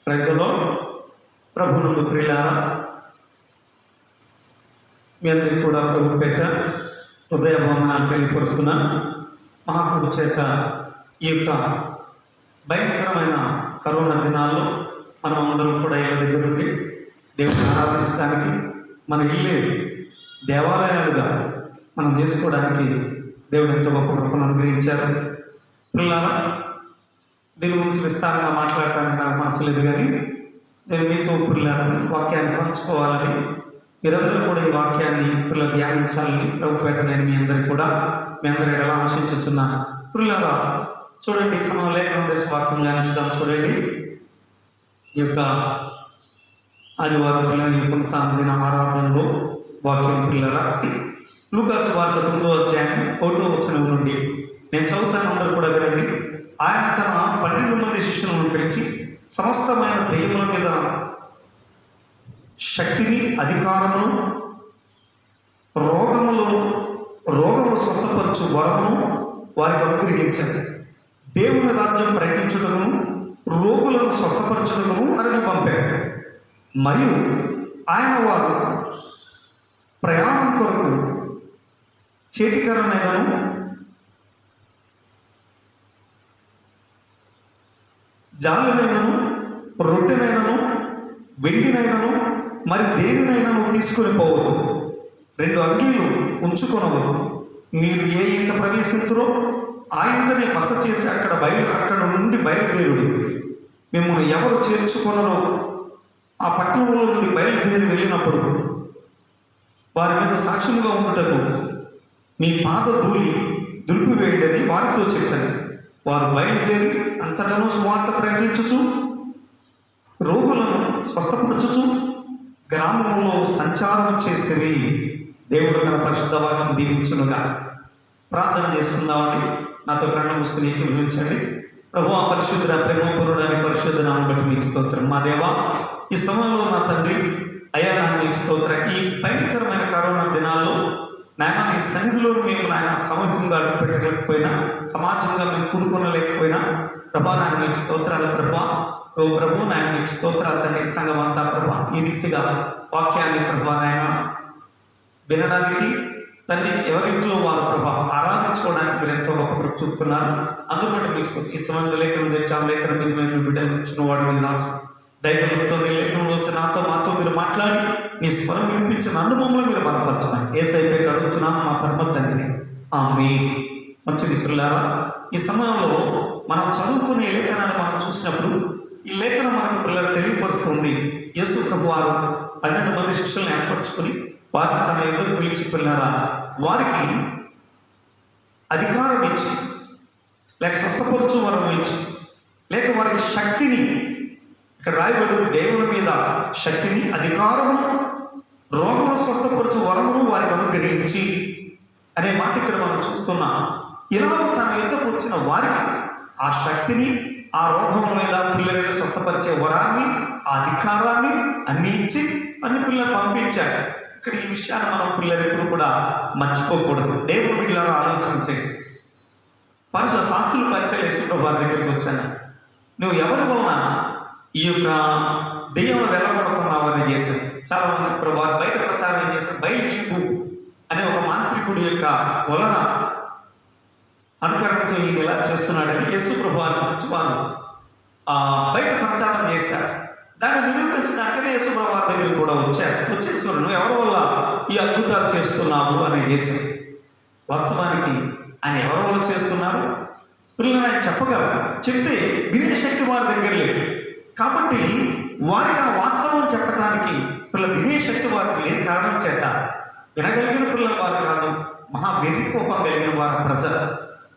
ప్రైజ్లో ప్రభునందు ప్రియులారా, మీ అందరికీ కూడా ప్రభు పేట హృదయ వందనాలు తెలియపరుస్తున్న మహాప్రభు చేత ఈ యొక్క భయంకరమైన కరోనా దినాల్లో మనం అందరం కూడా ఇళ్ళ దగ్గర నుండి దేవుని ఆరాధించడానికి మన ఇల్లే దేవాలయాలుగా మనం చేసుకోవడానికి దేవుడు ఎంతో గొప్ప కృపను అనుగ్రహించారు. పిల్లలారా, దీని గురించి విస్తారంగా మాట్లాడటానికి నాకు మనసు లేదు, కానీ నేను మీతో పిల్లలను వాక్యాన్ని పంచుకోవాలని, మీరందరూ కూడా ఈ వాక్యాన్ని పిల్లలు ధ్యానించాలని ప్రభుపేట నేను మీ అందరూ ఎలా ఆశించున్నాను. పిల్లలారా, చూడండి, ఈ సమయంలో లేఖనం చేసి వాక్యం ధ్యానించడం చూడండి. ఈ యొక్క ఆదివారం పిల్లల ఈ పునరుత్థాన దిన ఆరాధనలో వాక్యం పిల్లల లూకా సువార్త 9వ అధ్యాయం 1వ వచనం నుండి నేను చదువుతాను, అందరూ కూడా వినండి. ఆయన తన 12 మంది శిష్యులను పిలిచి సమస్తమైన దెయ్యముల మీద శక్తిని, అధికారమును, రోగములు స్వస్థపరచు వరమును వారికి అనుగ్రహించండి. దేవుని రాజ్యం ప్రకటించుటకును రోగులను స్వస్థపరచుటకును అని పంపాడు. మరియు ఆయన వారు ప్రయాణం కొరకు చేతికరనైనను జాలినైనను రొట్టెనైనను వెండినైనను మరి దేనినైనను తీసుకొని పోవద్దు. 2 అంగీలు ఉంచుకొనవద్దు. మీరు ఏ ఇంట ప్రవేశించురో ఆ ఇంటనే బస చేసి అక్కడ నుండి బయలుదేరుడి. మిమ్మల్ని ఎవరు చేర్చుకొనరో ఆ పట్టణంలో నుండి బయలుదేరి వెళ్ళినప్పుడు వారి మీద సాక్ష్యముగా ఉండుటకు మీ పాద ధూళి దులిపివేయండి వారితో చెప్పాను. వారు బయలుదేరి అంతటను సువార్త ప్రకటించుచు రోగులను స్వస్థపరచుచు గ్రామంలో సంచారం చేసేవి. దేవుడు తన పరిశుద్ధ వాక్యం దీవించునుగా. ప్రార్థన చేసుకుందామని నాతో ప్రాణం మూసుకుని ఏకీభవించండి. ప్రభువా, పరిశుద్ధుడ, ప్రేమపూర్ణుడు అని పరిశుద్ధ నామం బట్టి మీకు స్తోత్రం. మా దేవా, ఈ సమయంలో నా తండ్రి అయ్యా, నాకు మీకు స్తోత్రం. ఈ భయంకరమైన కరోనా దినాల్లో నాయన నీ సన్నిధిలో మేము నాయన సమూహంగా అడుగు పెట్టలేకపోయినా, సమాజంగా మేము కూడుకొనలేకపోయినా, ప్రభా నాయన మీకు స్తోత్రాలు. ప్రభు నాయన మీకు స్తోత్రాలు తండ్రి. సంఘం అంతా ప్రభా ఈ రీతిగా వాక్యాన్ని ప్రభా నాయన వినడానికి తండ్రి ఎవరింట్లో వారు ప్రభా ఆరాధించుకోవడానికి మీరు ఎంతో గొప్ప కృప చూపుతున్నారు. అందుబాటు మీకు ఈ సమయంలో లేఖనం తెచ్చాము. లేఖనం మీద మేము బిడ్డలు ఇచ్చిన వాడు మీ రాసు దైవంతో మీ లేఖనంలో వచ్చి మాతో మీరు మాట్లాడి మీ స్వరం వినిపించిన అనుభవంలో మీరు బలపరచున్నాను. ఏసైపై అడుగుతున్నాను మా పరమ తండ్రి, ఆమేన్. మంచిది పిల్లారా, ఈ సమయంలో మనం చదువుకునే లేఖనాన్ని మనం చూసినప్పుడు ఈ లేఖనం మనకు పిల్లలు తెలియపరుస్తుంది. యేసు ప్రభు వారు 12 మంది శిష్యులను ఏర్పరచుకుని వారిని తన ఎదురు పిలిచి పిల్లారా వారికి అధికారం ఇచ్చి, లేక స్వస్థపరచు వరం ఇచ్చి, లేక వారికి శక్తిని, ఇక్కడ రాయబడి దేవుని మీద శక్తిని, అధికారము, రోగమును స్వస్థపరచు వరమును వారికి అనుగ్రహించి అనే మాట ఇక్కడ మనం చూస్తున్నాం. ఇలా తన యుద్ధకు వచ్చిన వారికి ఆ శక్తిని, ఆ రోగం మీద పిల్లలను స్వస్థపరిచే వరాన్ని, ఆ అధికారాన్ని అన్ని ఇచ్చి అన్ని పిల్లలు పంపించాడు. ఇక్కడ ఈ విషయాన్ని మనం పిల్లలు ఎప్పుడు కూడా మర్చిపోకూడదు. దేవుడు పిల్లలు ఆలోచించండి. శాస్త్రులు పరిచయం యేసుప్రభు వారి దగ్గరికి వచ్చాను. నువ్వు ఎవరి వలన ఈ యొక్క దెయ్యం వెళ్ళగొడుతున్నావు అని చేశాను. చాలా మంది ప్రభు బయట ప్రచారం చేశారు. బయల్జెబూ అనే ఒక మాంత్రికుడి యొక్క వలన అనుకరణతో ఈయన ఎలా చేస్తున్నాడని యేసుప్రభు వారి గురించి వారు బయట ప్రచారం చేశారు. దాన్ని నిరూపించడానికనే యేసుప్రభు వారి దగ్గర కూడా వచ్చేసి నువ్వు ఎవరి వల్ల ఈ అద్భుతాలు చేస్తున్నావు అని చేశారు. వాస్తవానికి ఆయన ఎవరి వల్ల చేస్తున్నారు పిల్లలు ఆయన చెప్పగలరు. చెప్తే వినే శక్తి వారి దగ్గర లేదు. కాబట్టి వారికి ఆ వాస్తవం చెప్పడానికి పిల్లలు వినే శక్తి వారికి లేని కారణం చేత వినగలిగిన పిల్లల వారు కాదు, మహావేది కోపం కలిగిన వారి ప్రజలు.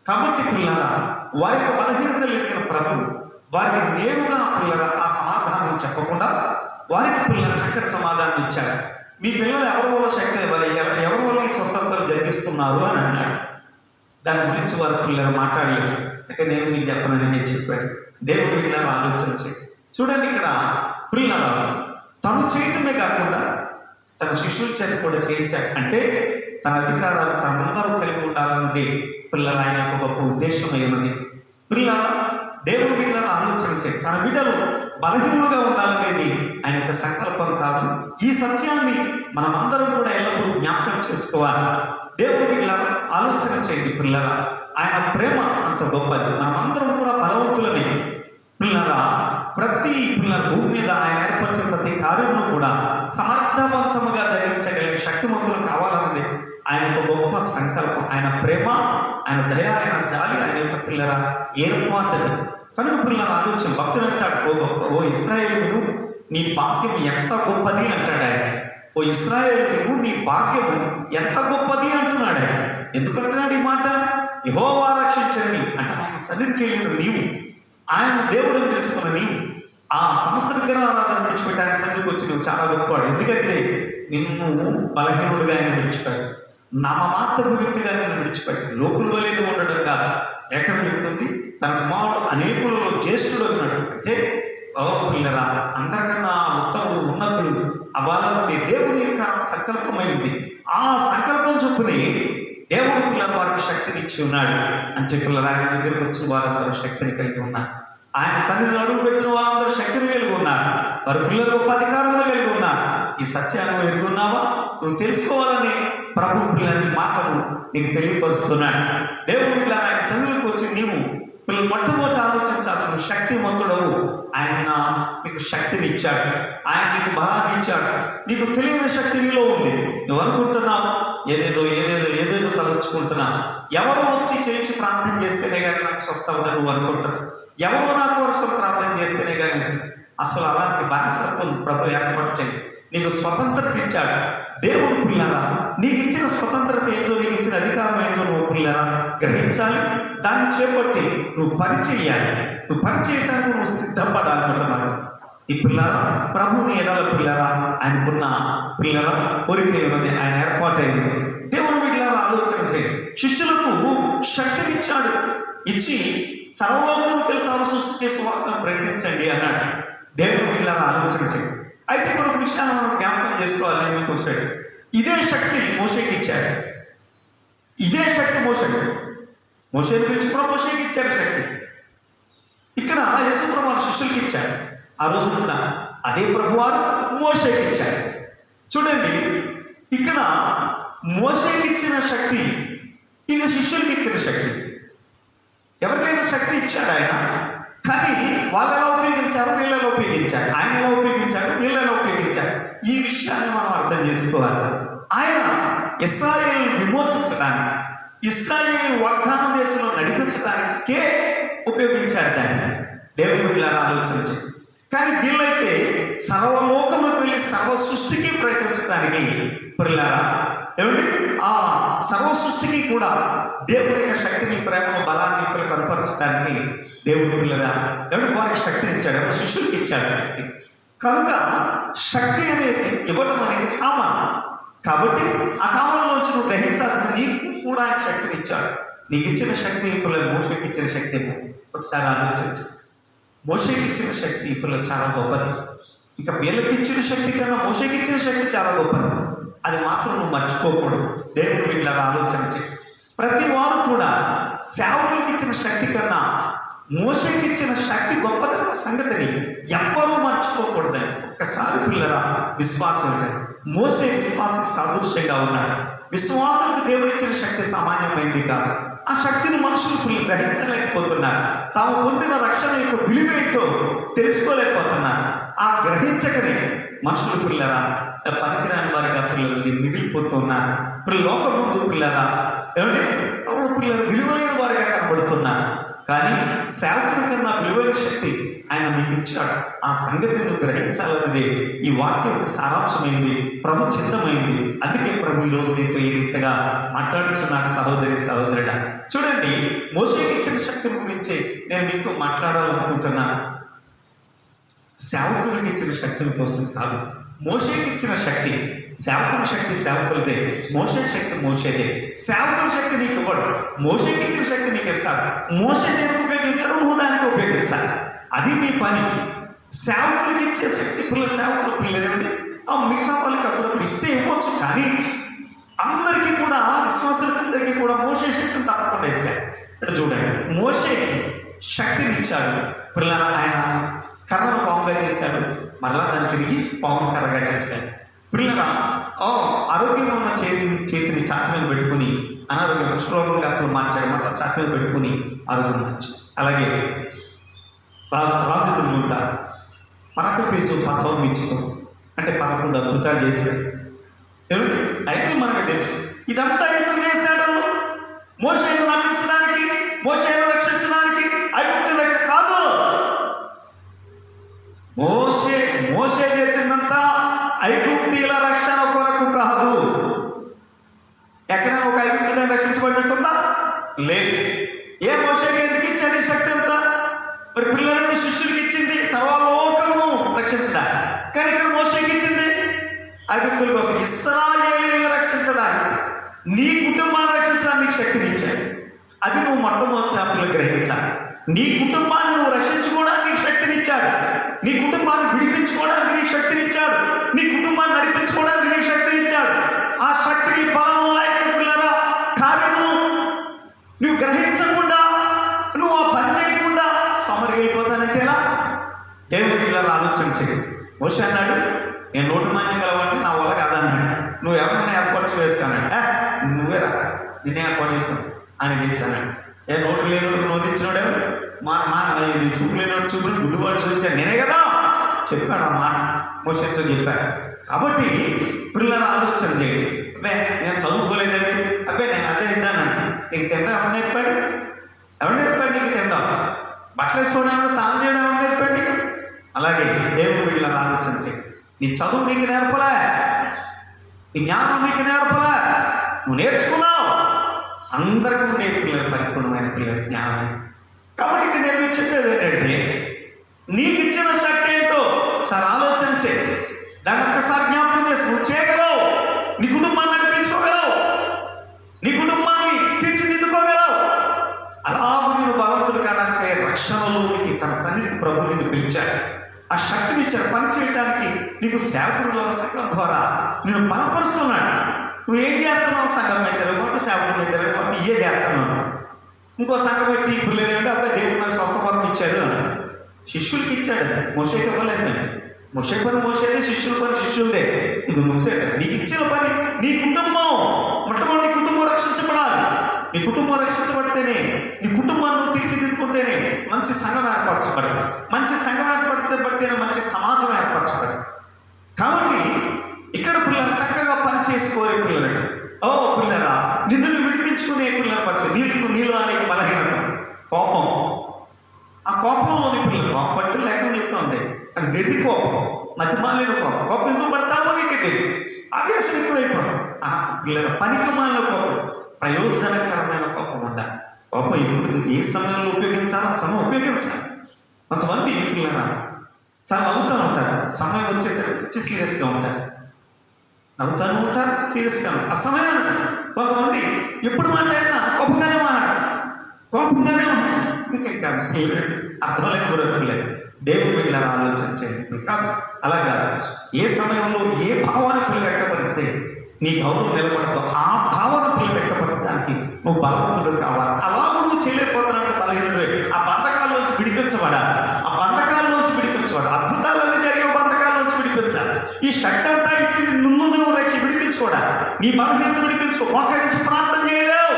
కాబట్టి పిల్లల వారి యొక్క బలహీనత కలిగిన ప్రభు వారికి నేరుగా పిల్లల ఆ సమాధానం చెప్పకుండా వారికి పిల్లల చక్కటి సమాధానం ఇచ్చాడు. మీ పిల్లలు ఎవరి వల్ల శక్తి, ఎవరి వల్ల ఈ స్వస్థతలు జరిగిస్తున్నారు అని అన్నాడు. దాని గురించి వారి పిల్లలు మాట్లాడలేదు. అయితే నేను మీకు చెప్పనని నేను చెప్పాడు. దేవుడు పిల్లలు ఆలోచించి చూడండి, ఇక్కడ పిల్లల తను చేయటమే కాకుండా తన శిష్యుల చేత కూడా చేయించాడు. అంటే తన అధికారాలు తనందరూ కలిగి ఉండాలన్నది పిల్లల ఆయన ఒక గొప్ప ఉద్దేశం అయినది. పిల్లల దేవుని బిడ్డలను ఆలోచన చేయండి. తన బిడ్డలు బలహీనులుగా ఉండాలనేది ఆయన యొక్క సంకల్పం కాదు. ఈ సత్యాన్ని మనమందరం కూడా ఎల్లప్పుడూ జ్ఞాపకం చేసుకోవాలి. దేవుని బిడ్డలను ఆలోచన చేయండి పిల్లరా. ఆయన ప్రేమ అంత గొప్పది. మనమందరం కూడా బలవంతులమే పిల్లరా. ప్రతి పిల్లల భూమి మీద ఆయన ఏర్పరిచిన ప్రతి కార్యమును కూడా సమర్థవంతముగా జరిగించగలిగే శక్తివంతులు కావాలన్నది ఆయన యొక్క గొప్ప సంకల్పం. ఆయన ప్రేమ, ఆయన దయ, ఆయన జాలి ఆయన యొక్క పిల్లల ఏర్పాటుది. కనుక పిల్లల ఆలోచన భక్తులు అంటాడు, ఓ ఇశ్రాయేలు నీ భాగ్యం ఎంత గొప్పది అంటాడు ఆయన. ఓ ఇశ్రాయేలు నీ భాగ్యము ఎంత గొప్పది అంటున్నాడు ఆయన. ఎందుకంటున్నాడు ఈ మాట? యెహోవా రక్షించని అంటే ఆయన సన్నిధికి వెళ్ళిన నీవు, ఆయన దేవుడిని తెలుసుకున్న నీవు, ఆ సమస్త విగ్రహారాధన విడిచిపెట్టి ఆయన సన్నిధికి వచ్చి నువ్వు చాలా గొప్పవాడు. ఎందుకంటే నిన్ను బలహీనుడిగా ఆయన విడిచిపెట్టాడు, నామమాత్రపు వ్యక్తిగా నిన్ను విడిచిపెట్టాడు. లోకుల వలె ఉండడం కాదు. ఎక్కడ చెప్తుంది? తన కుమారుడు అనేకులలో జ్యేష్ఠుడు అన్నాడు. అంటే పిల్లరా, అందరికన్నా ఉత్తముడు, ఉన్నతుడు అవ్వాలన్నది దేవుని యొక్క సంకల్పమైంది. ఆ సంకల్పం చొప్పునే దేవుడు పిల్లల వారికి శక్తిని ఇచ్చి ఉన్నాడు. అంటే పిల్లలు ఆయన దగ్గరికి వచ్చిన వారందరూ శక్తిని కలిగి ఉన్నారు. ఆయన సన్నిధిలో అడుగు పెట్టిన వారందరూ శక్తిని కలిగి ఉన్నారు. వారి పిల్లలు గొప్ప అధికారంలో కలిగి ఉన్నారు. ఈ సత్యాన్ని ఎరిగి ఉన్నావా? నువ్వు తెలుసుకోవాలని ప్రభు పిల్లల మాటను నీకు తెలియపరుస్తున్నాడు. దేవుడు పిల్లలు ఆయన సన్నిధికి వచ్చి నీవు పిల్లలు మొట్టమొదటి ఆలోచించాల్సిన శక్తివంతుడవు. ఆయన నీకు శక్తిని ఇచ్చాడు, ఆయన నీకు బలాన్ని ఇచ్చాడు. నీకు తెలియని శక్తి నీలో ఉంది. నువ్వు అనుకుంటున్నావు ఏదేదో తలుచుకుంటున్నావు. ఎవరో వచ్చి చేయించి ప్రార్థన చేస్తేనే కానీ నాకు స్వస్థ అవుతుంది నువ్వు అనుకుంటున్నావు. ఎవరో నాకు వరుసలు ప్రార్థన చేస్తేనే కానీ అసలు అలాంటి బానిసత్వం ప్రభు ఏర్పరచండి. నీకు స్వతంత్రత ఇచ్చాడు దేవుడు. పిల్లరా, నీకు ఇచ్చిన స్వతంత్రత ఏంటో, నీకు ఇచ్చిన అధికారం ఏంటో నువ్వు పిల్లరా గ్రహించాలి. దాన్ని చేపట్టి నువ్వు పని చేయాలి. నువ్వు పని చేయడానికి నువ్వు సిద్ధపడాలన్నమాట. ఈ పిల్లరా ప్రభుని ఎడల పిల్లరా ఆయనకున్న పిల్లల కోరిక ఉన్నది, ఆయన ఏర్పాటైంది. దేవుని పిల్లల ఆలోచన చేయండి. శిష్యులకు శక్తినిచ్చాడు, ఇచ్చి సర్వలోకం తెలిసిన సృష్టికి సువార్తను ప్రకటించండి అన్నాడు. దేవుని పిల్లల ఆలోచన చేయండి. అయితే ఇక్కడ ఒక విషయాన్ని మనం జ్ఞాపకం చేసుకోవాలి. మీకు వచ్చాడు ఇదే శక్తి మోషేకి ఇచ్చాడు. ఇదే శక్తి మోషేని పిలిచి కూడా మోషేకి ఇచ్చాడు శక్తి. ఇక్కడ యేసు ప్రభువు శిష్యులకి ఇచ్చాడు. ఆ రోజు కూడా అదే ప్రభువారు మోషేకి ఇచ్చాడు. చూడండి, ఇక్కడ మోషేకి ఇచ్చిన శక్తి ఇక శిష్యులకి ఇచ్చిన శక్తి. ఎవరికైనా శక్తి ఇచ్చాడు ఆయన, కానీ వాళ్ళు ఎలా ఉపయోగించారు, వీళ్ళలో ఉపయోగించారు. ఆయన ఎలా ఉపయోగించాడు, వీళ్ళలో ఉపయోగించారు. ఈ విషయాన్ని మనం అర్థం చేసుకోవాలి. ఆయన ఇశ్రాయేలును విమోచించడానికి, ఇశ్రాయేలు వాగ్దాన దేశంలో నడిపించడానికే ఉపయోగించాడు దాన్ని. దేవుని బిడ్డలారా ఆలోచించి. కానీ వీళ్ళైతే సర్వలోకంలోకి వెళ్ళి సర్వ సృష్టికి ప్రకటించడానికి పిల్లారా ఏమిటి ఆ సర్వ సృష్టికి కూడా దేవుడి యొక్క శక్తిని, ప్రేమను, బలాన్ని పిల్లలు కనపరచడానికి దేవుడు పిల్లరా ఎవరికి వారికి శక్తిని ఇచ్చాడు, ఎవరు శిష్యులకి ఇచ్చాడు శక్తి. కనుక శక్తి అనేది ఇవ్వటం అనేది కామన్. కాబట్టి ఆ కామంలోంచి నువ్వు గ్రహించాల్సింది నీకు కూడా ఆయన శక్తిని ఇచ్చాడు. నీకు ఇచ్చిన శక్తి పిల్లలు మోషేకి ఇచ్చిన శక్తి ఒకసారి ఆలోచించు. మోషేకి ఇచ్చిన శక్తి పిల్లలు చాలా గొప్పది. ఇక వీళ్ళకి ఇచ్చిన శక్తి కన్నా మోషేకి ఇచ్చిన శక్తి చాలా గొప్పది. అది మాత్రం నువ్వు మర్చిపోకూడదు. దేవుడు వీళ్ళ ఆలోచన చేయి. ప్రతి వారు కూడా సేవకులకు ఇచ్చిన శక్తి కన్నా మోషేకి ఇచ్చిన శక్తి గొప్పదన్న సంగతిని ఎవ్వరూ మర్చిపోకూడదని ఒక్కసారి పిల్లరా విశ్వాసం మోసే విశ్వాసం సాదృశ్యంగా ఉన్నాడు. విశ్వాసానికి దేవుడు ఇచ్చిన శక్తి సామాన్యమైంది కాదు. ఆ శక్తిని మనుషులు గ్రహించలేకపోతున్నారు. తాము పొందిన రక్షణ యొక్క విలువేంటో తెలుసుకోలేకపోతున్నారు. ఆ గ్రహించకనే మనుషులు పిల్లరా పనికిరాని వారిగా పిల్లలు మిగిలిపోతున్నారు. లోకం ముందు పిల్లరా ఏమంటే పిల్లలు విలువైన వారిగా కనబడుతున్నారు. కానీ సేవకుడి కన్నా విలువైన శక్తి ఆయన మీకు ఇచ్చాడు. ఆ సంగతి నువ్వు గ్రహించాలన్నది ఈ వాక్యం యొక్క సారాంశమైంది, ప్రభు చిత్తమైంది. అందుకే ప్రభు ఈ రోజు నీతో ఈ రీతిగా మాట్లాడుతున్నాను. సహోదరుడా చూడండి, మోషేకి ఇచ్చిన శక్తి గురించి నేను మీతో మాట్లాడాలనుకుంటున్నాను. సేవకుడికి ఇచ్చిన శక్తి కోసం కాదు. మోషేకి ఇచ్చిన శక్తి సేవకుల శక్తి సేవకులదే, మోషే శక్తి మోషేదే. సేవకుల శక్తి నీకు ఇవ్వడు, మోషేకి ఇచ్చిన శక్తి నీకు ఇస్తాడు. మోషే దేనికి ఉపయోగించడం నువ్వు దానికి ఉపయోగించాలి. అది నీ పని. సేవకులకి ఇచ్చే శక్తి సేవకుల పిల్లలండి మిగతా వాళ్ళకి అప్పుడప్పుడు ఇస్తే ఇవ్వచ్చు. కానీ అందరికీ కూడా విశ్వాసులందరికీ కూడా మోషే శక్తిని తప్పకుండా ఇస్తాడు. చూడండి, మోషేకి శక్తిని ఇచ్చాడు. పిల్లల ఆయన కర్రను పాముగా చేశాడు, మరలా దాన్ని తిరిగి పామును కర్రగా చేశాడు. పిల్లల ఆరోగ్యంగా ఉన్న చేతిని ఛాతి మీద పెట్టుకుని అనారోగ్యం శ్రోగంగా మార్చాడు, మళ్ళీ ఛాతి మీద పెట్టుకుని ఆరోగ్యం మార్చి. అలాగే రాజులు ఉంటారు. పరక పేజు 10 అంటే 11 అద్భుతాలు చేశాడు. ఏమిటి అయితే మనకు తెలుసు. ఇదంతా ఎందుకు చేశాడు? మోషేను నమ్మించడానికి, మోషేను రక్షించడానికి, ఐగుప్తు రక్షణ కాదు. మోషే చేసిందంతా ఐగుప్తీల రక్షణ కొరకు కాదు. ఎక్కడైనా ఒక ఐగుప్తులను రక్షించబడినట్టుందా? లేదు. ఏ మోషేకి ఎందుకు ఇచ్చాడు ఈ శక్తి అంతా? మరి పిల్లలను శిష్యులకి ఇచ్చింది సర్వలోకమును రక్షించడానికి. కానీ ఇక్కడ మోషేకి ఇచ్చింది ఐగుప్తుల కోసం, ఇశ్రాయేలీయులను రక్షించడానికి, నీ కుటుంబాన్ని రక్షించడానికి నీకు శక్తిని ఇచ్చాడు. అది నువ్వు మొట్టమొదటి గ్రహించాలి. నీ కుటుంబాన్ని నువ్వు రక్షించుకోవడానికి నీకు శక్తిని ఇచ్చాడు. నీ కుటుంబాన్ని విడిపించుకోవడానికి నీకు శక్తిని ఇచ్చాడు. నీ కుటుంబాన్ని నడిపించుకోవడానికి నీకు శక్తిని ఇచ్చాడు. ఆ శక్తిని బలము పిల్లల కార్యము నువ్వు గ్రహించకుండా, నువ్వు ఆ పని చేయకుండా సోమరిగిపోతానంటే ఎలా? దేవుడి పిల్లలు ఆలోచన చేయి. మోషే అన్నాడు, నేను నోటి మాన్యం గలవాడిని, నా వల్ల కాదన్నాడు. నువ్వు ఎవరైనా ఏర్పాటు వేసుకున్నాడు, నువ్వేరా నిన్నే ఏర్పాటు చేసుకున్నావు అని చేశాను. నోటు లేనోడు నోటు ఇచ్చినాడు, ఇది చూపు లేనోడు చూపులు గుడ్డు పడుచు వచ్చాను నేనే కదా చెప్పాడు. ఆ మాట మోషేతో చెప్పాడు. కాబట్టి పిల్లలు ఆలోచన చేయండి. అబ్బే నేను చదువుకోలేదండి, అబ్బే నేను అదే ఇద్దానంట. నీకు తింటా ఎవరు నేర్పాడు? ఎవరు నేర్పాడు నీకు తింటాం? బట్టలు వేసుకోవడం, స్నానం చేయడం ఎవరు నేర్పాడు? అలాగే దేవుడు పిల్లలు ఆలోచన చేయండి. నీ చదువు నీకు నేర్పలే, నీ జ్ఞానం నీకు నేర్పలే, నువ్వు నేర్చుకున్నావు. అందరికీ ఉండే పిల్లలు పరిపూర్ణమైన పిల్లలు జ్ఞానం. కాబట్టి ఇక్కడ నేను చెప్పేది ఏంటంటే, నీకు ఇచ్చిన శక్తి ఏంటో సార్ ఆలోచన చేయి. దాన్ని ఒక్కసారి జ్ఞాపకం చేసి నువ్వు చేయగలవు. నీ కుటుంబాన్ని నడిపించుకోగలవు, నీ కుటుంబాన్ని తీర్చిదిద్దుకోగలవు. అలాగే నేను బలవంతుడు కావడానికి రక్షణలోనికి తన సన్నిధికి ప్రభు నిన్ను పిలిచాడు. ఆ శక్తిని ఇచ్చాడు పని చేయడానికి. నీకు సేవకుడు ద్వారా, సంఘం ద్వారా నేను బలపరుస్తున్నాడు. నువ్వు ఏం చేస్తున్నావు? సంఘం మీద తిరగబోతు, సేవకుడు మీద తిరగబోతు, ఇవే చేస్తున్నావు. ఇంకో సంఘం పెట్టి ఇప్పుడు లేదంటే అబ్బాయి దేవుడు నాకు స్వస్థపరం ఇచ్చాడు అని శిష్యులకి ఇచ్చాడు. మోషేకి ఇవ్వలేదండి. మోషే పని మోసేదే, శిష్యుల పని శిష్యులదే. ఇది మోసే నీకు ఇచ్చిన పని. నీ కుటుంబం మొట్టమొదటి కుటుంబం రక్షించబడాలి. నీ కుటుంబం రక్షించబడితేనే, నీ కుటుంబాన్ని నువ్వు తీర్చిదిద్దుకుంటేనే మంచి సంఘం ఏర్పరచబడదు. మంచి సంఘం ఏర్పరచబడితేనే మంచి సమాజం ఏర్పరచబడదు. కాబట్టి ఇక్కడ పిల్లలు చక్కగా పని చేసుకోలే పిల్లలు. పిల్లరా నిన్ను విడిపించుకునే పిల్లల పరిస్థితి. నీలో అనేక బలహీనత, కోపం. ఆ కోపంలోని పిల్లలు కోపట్టు లేకుండా చెప్తుంది. అది గది కోపం, మతిమాలిన కోపం. కోపం ఎందుకు పడతామో నీకు తెలియదు. ఆవేశం ఎక్కువైపోవడం. పిల్లల పనికి మాలిన కోపం, ప్రయోజనకరమైన కోపం ఉండాలి. కోపం ఎప్పుడు ఏ సమయంలో ఉపయోగించాలో ఆ సమయం ఉపయోగించాలి. కొంతమంది పిల్లల చాలా నవ్వుతూ ఉంటారు, సమయం వచ్చేసరికి సీరియస్గా ఉంటారు. నవ్వుతాను ఉంటారు, సీరియస్గా ఉంటారు. ఆ సమయాన్ని కొంతమంది ఎప్పుడు మాట్లాడినా కోపంగానే మాట్లాడారు, కోపంగానే ఉంటారు. ఇంకా అర్థం లేదు, బ్రతుకులేదు. దేవుడు పిల్లలు ఆలోచన చేయండి. అలాగా ఏ సమయంలో ఏ భావాన్ని పిల్లలు వ్యక్తపరిస్తే నీ గౌరవం నిలబడతావు, ఆ భావన పిల్లలు వ్యక్తపరచడానికి నువ్వు బలవంతుడు కావాలి. అలాగ నువ్వు చేయలేకపోతానంటే బలహీనుడే. ఆ బంధకాల్లోంచి విడిపించబడాలి. ఆ బంధకాల్లోంచి విడిపించబడాలి. అద్భుతాలన్నీ జరిగే బంధకాల్లోంచి విడిపించాలి. ఈ శక్తి అంతా ఇచ్చింది నువ్వు విడిపించుకోవడానికి. నీ బలహీనత విడిపించుకో. మోకరించి ప్రార్థన చేయలేవు,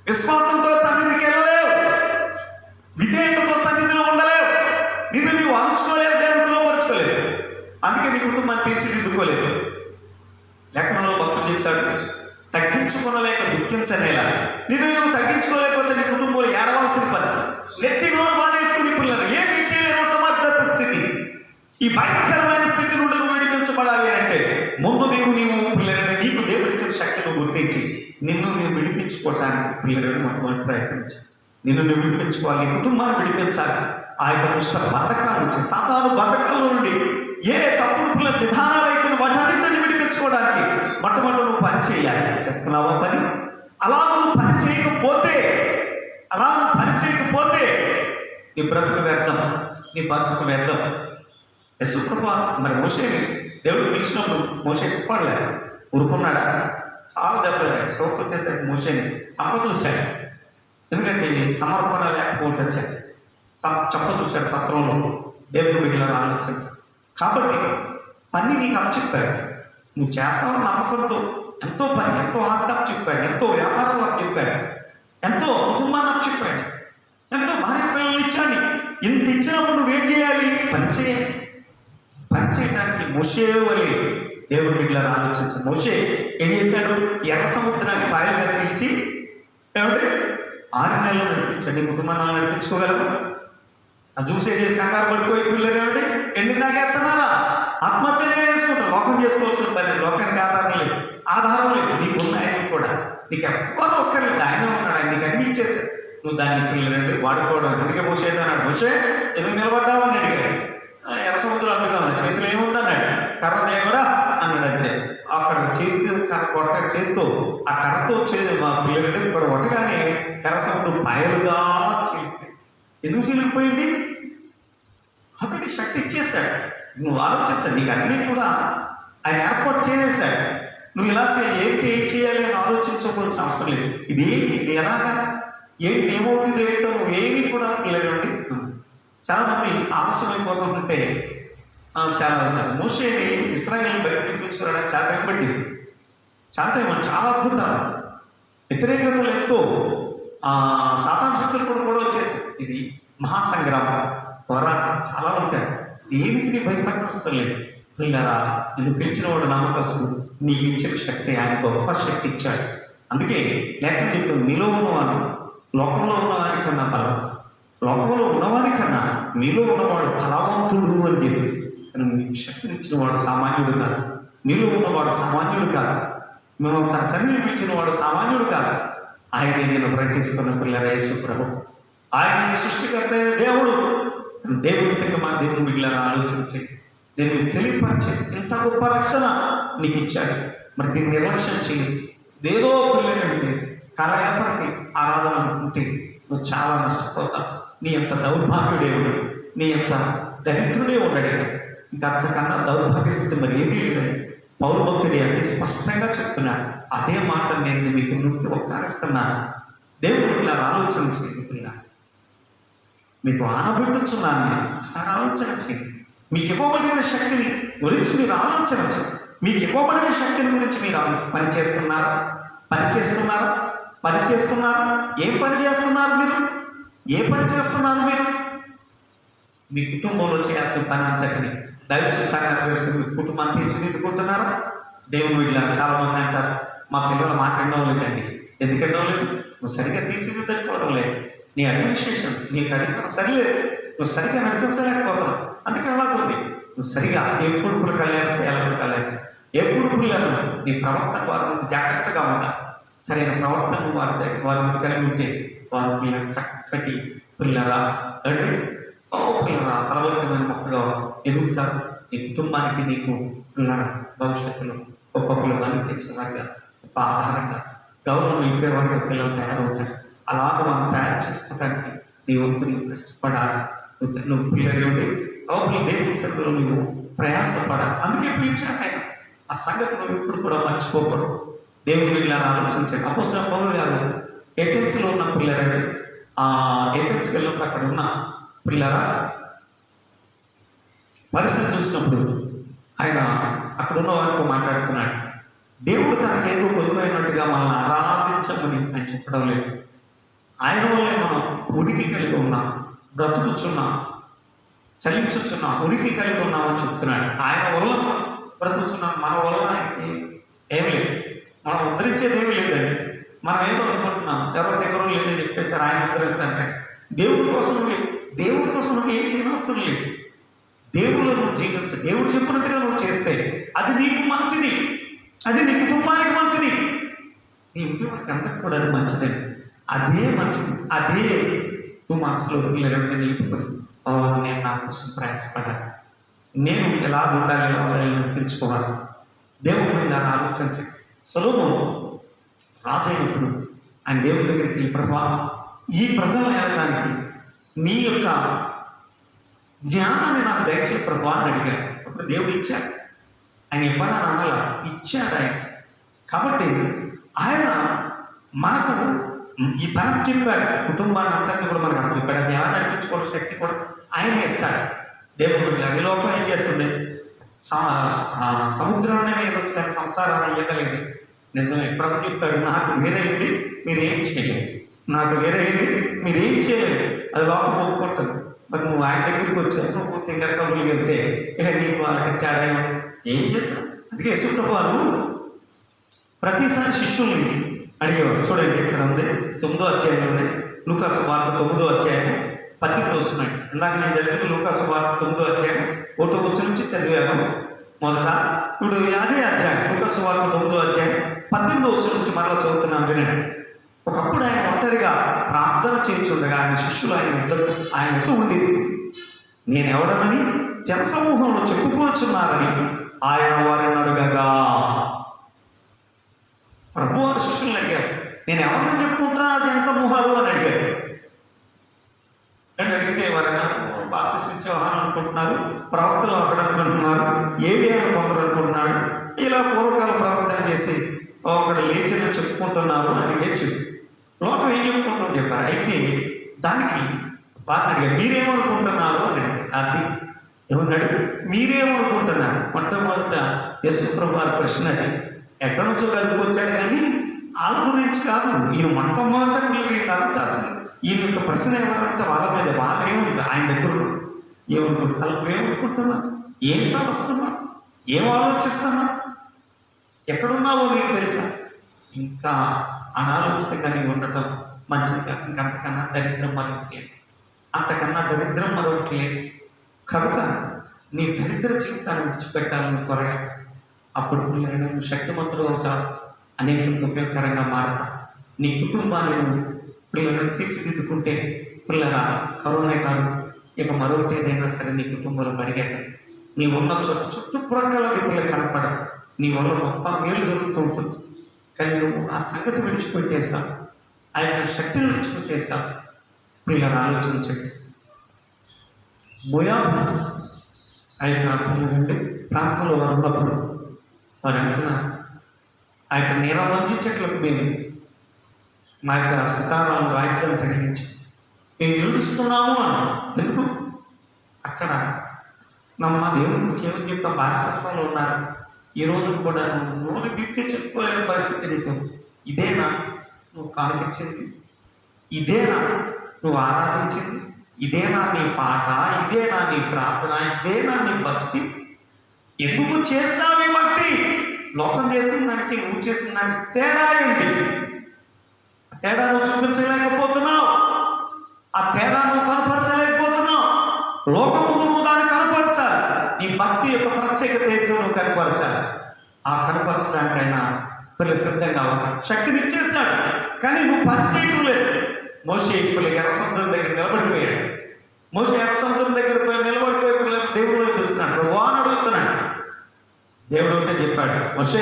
విశ్వాసంతో సన్నిధికి వెళ్ళలేవు, విధేయతతో సన్నిధిలో ఉండలేవు, నిన్ను నీవు అణుచుకోలేవు, దేవుడికి లోపరుచుకోలేవు. అందుకే నీ కుటుంబాన్ని తీర్చిదిద్దుకోలేదు. లేఖనంలో భక్తుడు చెప్తాడు, తగ్గించుకోలేక దుఃఖించనేలా. నువ్వు తగ్గించుకోలేకపోతే నీ కుటుంబంలో ఏడవలసిన పరిస్థితి. నెత్తి నోరు బాధేసుకుని పిల్లలు ఏమి చేయలేని అసమర్థత స్థితి. ఈ భయంకరమైన స్థితి నుండి నువ్వు విడిపించబడాలి అంటే ముందు నీవు పిల్లలని నీకు దేవుడిచ్చిన శక్తిని గుర్తించి నిన్ను నీవు విడిపించుకోవటానికి పిల్లలను మొట్టమొదటి ప్రయత్నించి నిన్ను నువ్వు విడిపించుకోవాలి. నీ కుటుంబాన్ని విడిపించాలి. ఆ యొక్క దుష్ట బంధకాల నుంచి, సాతాను బంధకాల్లో నుండి ఏ తప్పుడు పిల్లల విధానాలు అయితే వాటన్నిటి నుంచి విడిపించుకోవడానికి మొట్టమొదటి నువ్వు పని చేయాలి. చేస్తున్నావా పని? అలా నువ్వు పని చేయకపోతే నీ బ్రతుకు వ్యర్థం, నీ బతుకు వ్యర్థం. యెహోవా మరి మోషేని దేవుడు పిలిచినప్పుడు మోషే ఇష్టపడలేదు, ఊరుకున్నాడా? చాలా దెబ్బలు చోటు వచ్చేసరికి మోషేని చంపదూశాడు. ఎందుకంటే సమర్పణ లేకపోతే చెప్ప చూశాడు సత్రంలో. దేవుడు మిగిలిన ఆలోచించి కాబట్టి పని నీకు అప్పచెప్పాడు, నువ్వు చేస్తావని నమ్మకంతో ఎంతో పని, ఎంతో ఆస్తి అప్పచెప్పాడు, ఎంతో వ్యాపారం అప్పచెప్పాడు, ఎంతో కుటుంబాన్ని అప్పచెప్పాడు, ఎంతో భార్య పిల్లలు ఇచ్చాడు. ఇంత ఇచ్చినప్పుడు నువ్వేం చేయాలి? పని చేయాలి. పని చేయడానికి మోషే వలె దేవుడు మిగిలిన ఆలోచించి మోషే ఏం చేశాడు? ఎర్ర సముద్రాన్ని పాయలుగా చీల్చి ఏమంటే 6 నెలలు నడిపించండి. కుటుంబాన్ని నడిపించుకోగలరు? అది చూసే చేసి కంగారు పడిపోయి పిల్లలు ఏమిటి ఎండి నాకేస్తున్నారా? ఆత్మహత్య చేసుకుంటారు. లోకం చేసుకోవాల్సిన పని, లోకానికి ఆధారం లేదు, ఆధారం లేదు. నీకు ఉన్నాయని కూడా నీకు ఎవ్వరూ ఒక్కర్లేదు, ఆయన ఉన్నాడు, ఆయన నీకు అన్ని ఇచ్చేసాడు. నువ్వు దాన్ని పిల్లలండి వాడుకోవడం. అందుకే మోసేది అన్నాడు, మోసే ఎందుకు నిలబడ్డావు అని అడిగాడు. ఎర్ర సముద్రం అడ్డుగా ఉన్నాయి, చేతిలో ఏముందన్నాడు, కర్ర కూడా అన్నాడు. అంతే అక్కడ చేతి కర్ర కొట్ట చేతితో ఆ కర్రతో వచ్చేది మా పిల్లలంటే ఇక్కడ కొట్టగానే ఎర్ర సముద్రం పాయలుగా చీలిపోయింది. ఎందుకు చీలిపోయింది? అక్కడికి శక్తి ఇచ్చేసాడు. నువ్వు ఆలోచించాడు, నీకు అన్నీ కూడా ఆయన ఏర్పాటు చేసేసాడు. నువ్వు ఇలా ఏం చేయాలి అని ఆలోచించుకోవాల్సిన అవసరం లేదు. ఇది ఎలాగా ఏంటి ఏమవుతుంది ఏంటో నువ్వు ఏమీ కూడా పిల్లలండి. చాలామంది ఆలస్యమైపోతుంటే చాలా మోషేని ఇశ్రాయేలుని బయటకు తీసుకురావడానికి చాలా టైం పట్టింది. చాలా టైం, చాలా అద్భుతాలు, వ్యతిరేకతలు ఎంతో, సాతాను శక్తులు కూడా వచ్చేసాయి. ఇది మహాసంగ్రామం, పోరాటం చాలా ఉంటాయి. దేనికి నీ భయపడలేదు. పిల్లరా, నిన్ను పిలిచిన వాడు నమ్మకస్తుడు, నీకు ఇచ్చిన శక్తి ఆయన గొప్ప శక్తి ఇచ్చాడు. అందుకే లేకపోతే నీకు నీలో ఉన్నవాడు లోకంలో ఉన్నవారి కన్నా బలవంతుడు, లోకంలో ఉన్నవారి కన్నా నీలో ఉన్నవాడు బలవంతుడు అని చెప్పి శక్తినిచ్చిన వాడు సామాన్యుడు కాదు. నీలో ఉన్నవాడు సామాన్యుడు కాదు. మేము తన సన్నిధిని ఇచ్చిన వాడు సామాన్యుడు కాదు. ఆయనే నేను ప్రకటిస్తున్న పిల్లరా యేసు ప్రభు. ఆయన సృష్టికర్త అయిన దేవుడు. దేవుని సంగమా దేవుని మిగిలిన ఆలోచించి నేను తెలియపరిచే ఇంత గొప్ప రక్షణ నీకు ఇచ్చాడు. మరి దీన్ని నిర్లక్ష్యం చేయి. ఏదో పిల్లలంటే కళాయాపరికి ఆరాధన అనుకుంటే నువ్వు చాలా నష్టపోతావు. నీ ఎంత దౌర్భాగ్యుడే ఉండడు, నీ ఎంత దరిద్రుడే ఉండడే. ఇంకా అంతకన్నా దౌర్భాగ్య స్థితి మరి ఏదీ లేదని పౌరు భక్తుడి అంటే స్పష్టంగా చెప్తున్నాడు. అదే మాట నేను మీకు నొక్కి ఒక్కరిస్తున్నాను. దేవుడు ఇలా ఆలోచన చేయకుండా మీకు ఆనబెట్టుచున్నాను. నేను ఒకసారి ఆలోచన చేయండి. మీకు ఇవ్వబడిన శక్తిని గురించి మీరు ఆలోచన చేయండి. మీకు ఇవ్వబడిన శక్తిని గురించి మీరు పని చేస్తున్నారా? ఏం పని చేస్తున్నారు మీరు? ఏ పని చేస్తున్నారు మీరు? మీ కుటుంబంలో చేయాల్సిన పని అంతటిని దైవచిత్తంగా నెరవేర్చి మీ కుటుంబాన్ని తీర్చిదిద్దుకుంటున్నారా? దేవుని వీళ్ళని చాలా మంది అంటారు, మా పిల్లలు మాట్లాడడం లేదండి. ఎందుకంటే లేదు, నువ్వు సరిగ్గా తీర్చిదిద్దుకోవడం లేదు. నీ అడ్మినిస్ట్రేషన్ నీకు అధికారం సరిలేదు, నువ్వు సరిగ్గా నడిపించలేకపోతున్నావు. అందుకే అలాగుంది. నువ్వు సరిగా ఎప్పుడు కళ్యాణం చేయాలని కళ్యాణం, ఎప్పుడు పిల్లలు నీ ప్రవర్తన వారి ముందు జాగ్రత్తగా ఉండాలి. సరైన ప్రవర్తన వారి ముందు కలిగి ఉంటే వారు పిల్లలు చక్కటి పిల్లరా అంటే పిల్లరా ఫలవంతమైన మొక్కగా ఎదుగుతారు. నీ కుటుంబానికి నీకు పిల్లల భవిష్యత్తులో గొప్ప పిల్లలు తెచ్చేవారిగా, గొప్ప ఆధారంగా, గౌరవం నింపేవారిగా పిల్లలు తయారవుతారు. అలాగ మనం తయారు చేసుకోవడానికి నీ వంతు నీవు కష్టపడాలి. నువ్వు పిల్లలు ఉండి పిల్లలు దేవుని సన్నిధిలో నువ్వు ప్రయాసపడాలి. అందుకే పిలిచాను ఆయన. ఆ సంగతి నువ్వు ఇప్పుడు కూడా మర్చిపోకూడదు. దేవుని పిల్లలు ఆలోచించాడు. అపోస్తలుడైన పౌలు గారు ఏథెన్స్లో ఉన్న పిల్లలండి, ఏథెన్స్కి వెళ్ళినప్పుడు అక్కడ ఉన్న పిల్లరా పరిస్థితి చూసినప్పుడు ఆయన అక్కడ ఉన్న వారితో మాట్లాడుతున్నాడు. దేవుడు తనకేదో కొలువైనట్టుగా మనల్ని ఆరాధించమని ఆయన చెప్పడం లేదు. ఆయన వల్లే మనం ఉనికి కలిగి ఉన్నాం, బ్రతుకుచున్నాం, చలించుచున్నాం, ఉనికి కలిగి ఉన్నామని చెప్తున్నాడు. ఆయన వల్ల బ్రతుకుచున్నాం, మన వల్ల ఆయనకి ఏమి లేదు, మనం ఉద్ధరించేది ఏమి లేదండి. మనం ఏదో అనుకుంటున్నాం, ఎవరి దగ్గర లేదని చెప్పేసారు ఆయన ఉద్ధరిస్తారంటే. దేవుడి కోసం నువ్వు ఏం చేయనవసరం లేదు. దేవుళ్ళు నువ్వు జీవించ, దేవుడు చెప్పినట్టుగా నువ్వు చేస్తే అది నీకు మంచిది, అది నీ కుటుంబానికి మంచిది, నీ ఇంటి వారికి అందరికి కూడా అది మంచిదండి. అదే మంచిది, అదే నువ్వు మనసులో నిలుపుకొని నేను నా కోసం ప్రయాసపడాలి, నేను ఎలా ఉండాలి నడిపించుకోవాలి. దేవుడు నన్ను ఆలోచించి సొలొమోను రాజు అయినప్పుడు ఆయన దేవుడి దగ్గరికి వెళ్ళి, ప్రభా ఈ ప్రజలను వెళ్ళడానికి నీ యొక్క జ్ఞానాన్ని నాకు దయచేసి ప్రభా అని అడిగాను. అప్పుడు దేవుడు ఇచ్చాడు. ఆయన ఇవ్వనా నమ్మాల, ఇచ్చాడు ఆయన. కాబట్టి ఆయన మనకు ఈ పని చెప్పాడు, కుటుంబాన్ని అంతటిని కూడా మనకు అర్థం చెప్పాడు. అది ఎలా నడిపించుకోవాల్సిన శక్తి కూడా ఆయనే ఇస్తాడు. దేవుడు ఈ లోకం ఏం చేస్తుంది, సముద్రంలోనే వెళ్ళొచ్చు కానీ సంసారాన్ని ఇవ్వగలిగింది. నిజం ఎప్పుడన్నా చెప్పాడు, నాకు వేరేంటి మీరేం చేయలేదు, నాకు వేరేంటి మీరేం చేయలేదు. అది లోకం ఒప్పుకుంటుంది. మరి నువ్వు ఆయన దగ్గరికి వచ్చావు, నువ్వు తింగర కబుర్లు వెళ్తే నీకు వాళ్ళకి తేడా ఏం చేస్తావు? అందుకే యేసుప్రభు వారు ప్రతిసారి శిష్యుల్ని అడిగేవారు. చూడండి ఇక్కడ ఉంది 9వ అధ్యాయంలోనే, లూకా సువార్త 9వ అధ్యాయం 18 వస్తున్నాయి. ఇందాక నేను జరిగిన లూకా సువార్త 9వ అధ్యాయం 1వ వచనం నుంచి చదివాను మొదట. ఇప్పుడు అదే అధ్యాయం లూకా సువార్త 9వ అధ్యాయం 18వ వచనం నుంచి మరలా చదువుతున్నాను వినండి. ఒకప్పుడు ఆయన ఒంటరిగా ప్రార్థన చేయించుండగా ఆయన శిష్యులు ఆయన ఎత్తు ఉండేది. నేను ఎవడనని జనసమూహంలో చెప్పుకోవచ్చున్నారని ఆయన వారిని అడగగా, ప్రభు వారి శిష్యులను అడిగారు, నేను ఎవరిని చెప్పుకుంటున్నా జనసమూహాలు అని అడిగారు. అని అడిగితే ఎవరైనా బాప్తిసం ఇచ్చే వాహనం అనుకుంటున్నారు, ప్రవక్తలు అక్కడ అనుకుంటున్నారు, ఏలియాను కొందరు అనుకుంటున్నాడు, ఇలా పూర్వకాల ప్రవర్తన చేసి ఒకడు లేచిన చెప్పుకుంటున్నారు అని లేచి లోకం ఏం చెప్పుకుంటాం చెప్పారు. అయితే దానికి వారిని అడిగారు, మీరేమనుకుంటున్నారు అని అడిగారు. అది ఏమన్నాడు, మీరేమనుకుంటున్నారు? మొట్టమొదట యేసుప్రభు వారి ప్రశ్న అది. ఎక్కడి నుంచో కలుపుకొచ్చాడు కానీ వాళ్ళ గురించి కాదు. ఈయన మొట్టమొదట చేస్తుంది. ఈయన యొక్క ప్రశ్న ఎవరంటే వాళ్ళ మీద, వాళ్ళేముంది ఆయన దగ్గర ఏమనుకుంటున్నారు, వాళ్ళు ఏమనుకుంటున్నా, ఏంటో వస్తున్నా, ఏం ఆలోచిస్తున్నా, ఎక్కడున్నావో నీకు తెలుసా? ఇంకా అనాలోచితంగా నీవు ఉండటం మంచిది. ఇంకంతకన్నా దరిద్రం మరొకటి లేదు, అంతకన్నా దరిద్రం మరొకటి లేదు. కనుక నీ దరిద్ర జీవితాన్ని విడిచిపెట్టాలని త్వరగా. అప్పుడు పిల్లలు నువ్వు శక్తివంతుడు అవుతావు, అనేక ఉపయోగకరంగా మారుతావు. నీ కుటుంబాన్ని నువ్వు పిల్లలను తీర్చిదిద్దుకుంటే పిల్లల కరోనా కాదు, ఇక మరొకటి ఏదైనా సరే నీ కుటుంబంలో పడిగేట. నీ ఉన్న చోట చుట్టుప్రక్కల పిల్లలు కనపడం, నీ వల్ల గొప్ప మేలు జరుగుతూ ఉంటుంది. కానీ నువ్వు ఆ సంగతి విడిచిపెట్టేశావు, ఆ యొక్క శక్తిని విడిచిపెట్టేశావు. పిల్లలు ఆలోచించండి. మోయాబు ఆ యొక్క పిల్లల నుండి ప్రాంతంలో వారు ఉన్నప్పుడు వారు అంటున్నారు, ఆ యొక్క నీరవంజి చెట్లకు మేము మా యొక్క సితారాలు వాయిద్యం తగిలించి మేము ఏడుస్తున్నాము అన్నాం. ఎందుకు? అక్కడ నమ్మ దేవుని గురించి ఏమని చెప్పా, బానిసత్వంలో ఉన్నారు. ఈ రోజు కూడా నువ్వు నోరు బిట్టి చెప్పుకోలేని పరిస్థితి నీకు. ఇదేనా నువ్వు కానిపించింది? ఇదేనా నువ్వు ఆరాధించింది? ఇదేనా నీ పాట? ఇదేనా నీ ప్రార్థన? ఇదేనా నీ భక్తి? ఎందుకు చేస్తావు ఈ భక్తి? లోకం చేసిన దానికి నువ్వు చేసిన దానికి తేడా ఏంటి? తేడా నువ్వు చూపించలేకపోతున్నావు, ఆ తేడా నువ్వు కనపరచలేకపోతున్నావు. లోకము నువ్వు దాన్ని కనపరచాలి. నీ భక్తి యొక్క ప్రత్యేకత ఏంటో నువ్వు కనపరచాలి. ఆ కనపరచడానికైనా పిల్లలు సిద్ధంగా ఉన్నారు. శక్తిని ఇచ్చేస్తాడు, కానీ నువ్వు పరిచయం లేదు. మోషే పిల్లలు ఎర్ర సముద్రం దగ్గర నిలబడిపోయాడు. మోషే ఎర్ర సముద్రం దగ్గర పోయి నిలబడిపోయి పిల్లలు దేవుడు చూస్తున్నాడు, వాన్ అడుగుతున్నాడు. దేవుడు అంటే చెప్పాడు, మోషే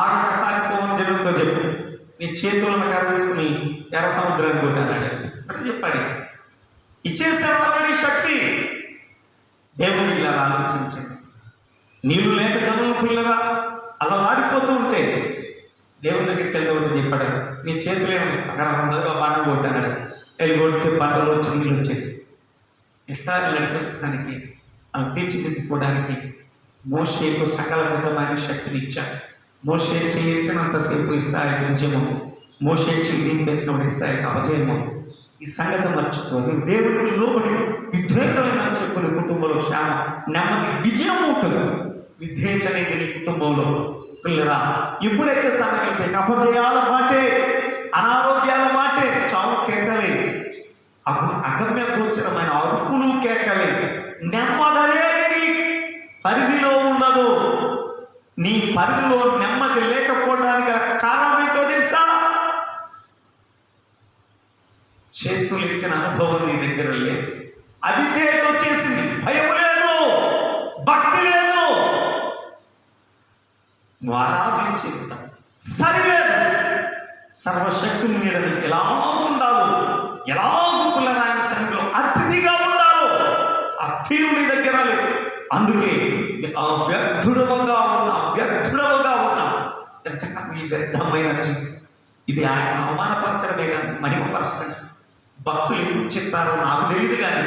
ఆగక సాగిపోవని జనులతో చెప్పు, నీ చేతులను కర్ర తీసుకుని ఎర్ర సముద్రాన్ని కొట్టాడు అంటే చెప్పాడు. ఇచ్చేసాడు ఆల్రెడీ శక్తి. దేవుడిని ఇలా ఆలోచించండి. నీళ్ళు లేక జనులు పిల్లగా అలా వాడిపోతూ ఉంటే దేవుని దగ్గరికి వెళ్తామని చెప్పాడు. నీ చేతులేమో అక్కడ బండ కొట్టాడు, వెళ్ళి కొడితే బండలో వచ్చి నీళ్ళు వచ్చేసి ఇస్రాయేలు నడిపిస్తానికి అవి తీర్చిదిద్దుకోవడానికి మోషేకు సకల విధమైన శక్తిని ఇచ్చాడు. మోషే చేయనంతసేపు ఇస్రాయేలు విజయము, మోషే దింపేసినప్పుడు ఇస్రాయేలు అపజయము. ఈ సంగతి మర్చిపోయి దేవుడికి లోబడి విధేయతమైన చెప్పుని కుటుంబంలో క్షేమం, నెమ్మది, విజయం ఉంటుంది. విధేయత అనేది నీ కుటుంబంలో. పిల్లరా, ఎప్పుడైతే సంగతి అపజయాల మాటే, అనారోగ్యాల మాటే, చావు కేకలే, అగమ్య గోచరమైన అరుపులు కేకలే, నెమ్మదనేది నీ పరిధిలో ఉండదు. నీ పరిధిలో నెమ్మది లేకపోవడానికి కారణం ఏంటో తెలుసా? చేతులు ఎత్తిన అనుభవం నీ దగ్గర లేదు. అవిధేయత వచ్చేసింది, భయం లేదు, భక్తి లేదు, నువ్వు ఆరాధించే విధానం సరిలేదు. సర్వశక్తిని మీద ఎలా ఉండాలో, ఎలాగూ పిల్లరాయన సన్నిధిలో అతిథిగా ఉండాలో ఆ తీరు నీ దగ్గర లేదు. అందుకే వ్యర్థుడవుగా ఉన్నా ఎంతకన్నా ఈ వ్యర్థమైన జీవితం ఇది ఆయన అవమానపరచడమే కానీ మహిమపరచడం. భక్తులు ఎందుకు చెప్పారో నాకు తెలియదు కానీ